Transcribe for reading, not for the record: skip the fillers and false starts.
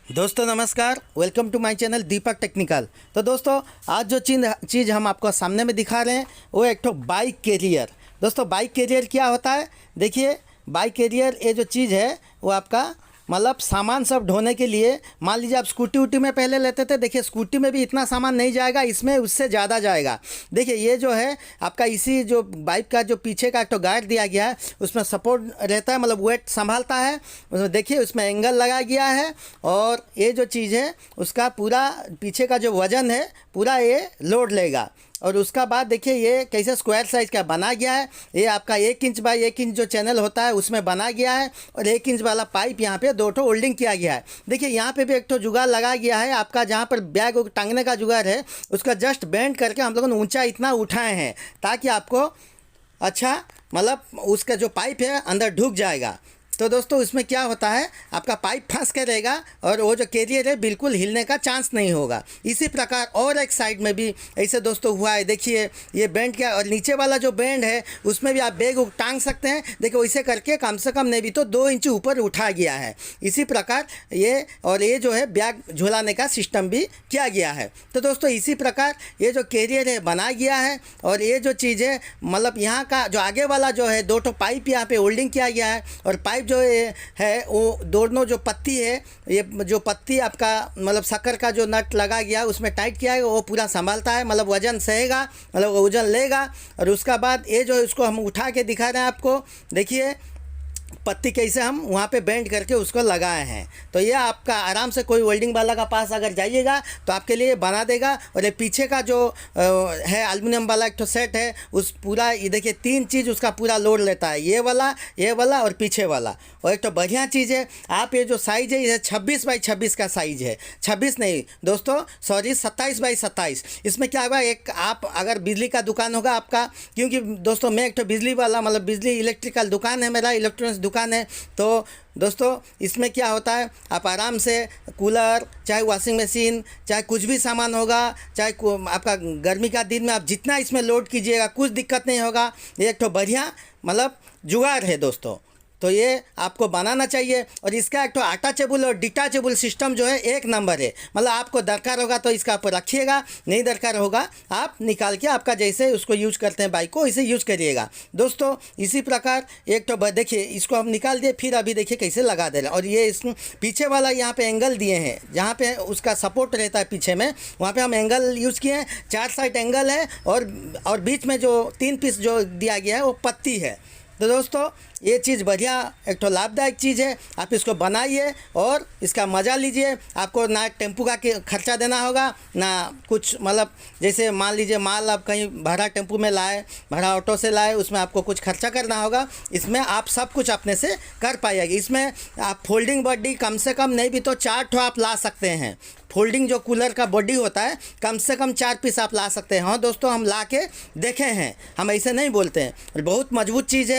दोस्तों नमस्कार, welcome to my channel Deepak technical. तो दोस्तों आज जो चीज़ हम आपको सामने में दिखा रहे हैं वो एक तो बाइक कैरियर। दोस्तों बाइक कैरियर क्या होता है, देखिए बाइक कैरियर ये जो चीज़ है वो आपका मतलब सामान सब ढोने के लिए, मान लीजिए आप स्कूटी वूटी में पहले लेते थे, देखिए स्कूटी में भी इतना सामान नहीं जाएगा, इसमें उससे ज़्यादा जाएगा। देखिए ये जो है आपका इसी जो बाइक का जो पीछे का तो गार्ड दिया गया है उसमें सपोर्ट रहता है, मतलब वेट संभालता है उसमें। देखिए उसमें एंगल लगा गया है और ये जो चीज़ है उसका पूरा पीछे का जो वज़न है पूरा ये लोड लेगा। और उसका बाद देखिए ये कैसे स्क्वायर साइज़ का बना गया है। ये आपका 1 इंच बाई 1 इंच जो चैनल होता है उसमें बना गया है और 1 इंच वाला पाइप यहाँ पे 2 होल्डिंग किया गया है। देखिए यहाँ पे भी एक तो जुगाड़ लगा गया है आपका, जहाँ पर बैग टांगने का जुगाड़ है उसका जस्ट बेंड करके हम लोगों ने ऊंचा इतना उठाए हैं ताकि आपको अच्छा मतलब उसका जो पाइप है अंदर ढुक जाएगा। तो दोस्तों इसमें क्या होता है आपका पाइप फंस के रहेगा और वो जो कैरियर है बिल्कुल हिलने का चांस नहीं होगा। इसी प्रकार और एक साइड में भी ऐसे दोस्तों हुआ है, देखिए ये बेंड क्या, और नीचे वाला जो बेंड है उसमें भी आप बैग टांग सकते हैं। देखिए वैसे करके कम से कम नहीं भी तो 2 इंच ऊपर उठा गया है। इसी प्रकार ये और ये जो है बैग झुलाने का सिस्टम भी किया गया है। तो दोस्तों इसी प्रकार ये जो कैरियर है बना गया है और ये जो चीज़ है मतलब यहाँ का जो आगे वाला जो है 2 पाइप यहाँ पे होल्डिंग किया गया है और पाइप जो है वो दोनों जो पत्ती है, ये जो पत्ती आपका मतलब शक्कर का जो नट लगा गया है उसमें टाइट किया है, वो पूरा संभालता है, मतलब वजन सहेगा, मतलब वजन लेगा। और उसका बाद ये जो इसको हम उठा के दिखा रहे हैं आपको, देखिए पत्ती कैसे हम वहाँ पे बेंड करके उसको लगाए हैं। तो ये आपका आराम से कोई वेल्डिंग वाला का पास अगर जाइएगा तो आपके लिए बना देगा। और ये पीछे का जो है एल्युमिनियम वाला एक तो सेट है, उस पूरा ये देखिए 3 चीज़ उसका पूरा लोड लेता है, ये वाला और पीछे वाला। और एक तो बढ़िया चीज़ है, आप ये जो साइज़ है ये 26 बाई 26 का साइज़ है, 26 नहीं दोस्तों सॉरी 27 बाई 27। इसमें क्या होगा, एक आप अगर बिजली का दुकान होगा आपका, क्योंकि दोस्तों मैं एक तो बिजली वाला मतलब बिजली इलेक्ट्रिकल दुकान है मेरा, इलेक्ट्रॉनिक्स दुकान है। तो दोस्तों इसमें क्या होता है आप आराम से कूलर चाहे वॉशिंग मशीन चाहे कुछ भी सामान होगा, चाहे आपका गर्मी का दिन में आप जितना इसमें लोड कीजिएगा कुछ दिक्कत नहीं होगा। ये एक तो बढ़िया मतलब जुगाड़ है दोस्तों, तो ये आपको बनाना चाहिए। और इसका एक तो अटैचेबल और डिटैचेबल सिस्टम जो है 1 नंबर है, मतलब आपको दरकार होगा तो इसका ऊपर रखिएगा, नहीं दरकार होगा आप निकाल के आपका जैसे उसको यूज करते हैं बाइक को इसे यूज करिएगा दोस्तों। इसी प्रकार एक तो देखिए इसको हम निकाल दिए, फिर अभी देखिए कैसे लगा दे रहे हैं। और ये इस पीछे वाला यहाँ पे एंगल दिए हैं, जहाँ पे उसका सपोर्ट रहता है पीछे में, वहाँ पे हम एंगल यूज़ किए हैं। 4 साइड एंगल है और बीच में जो 3 पीस जो दिया गया है वो पत्ती है। तो दोस्तों ये चीज़ बढ़िया एक तो लाभदायक चीज़ है, आप इसको बनाइए और इसका मज़ा लीजिए। आपको ना टेम्पू का खर्चा देना होगा ना कुछ, मतलब जैसे मान लीजिए माल आप कहीं भाड़ा टेम्पू में लाए, भाड़ा ऑटो से लाए, उसमें आपको कुछ खर्चा करना होगा। इसमें आप सब कुछ अपने से कर पाइएगा। इसमें आप फोल्डिंग बॉडी कम से कम नहीं भी तो 4 आप ला सकते हैं। फोल्डिंग जो कूलर का बॉडी होता है कम से कम 4 पीस आप ला सकते हैं। हाँ दोस्तों हम ला के देखे हैं, हम ऐसे नहीं बोलते हैं, बहुत मजबूत चीज़ है।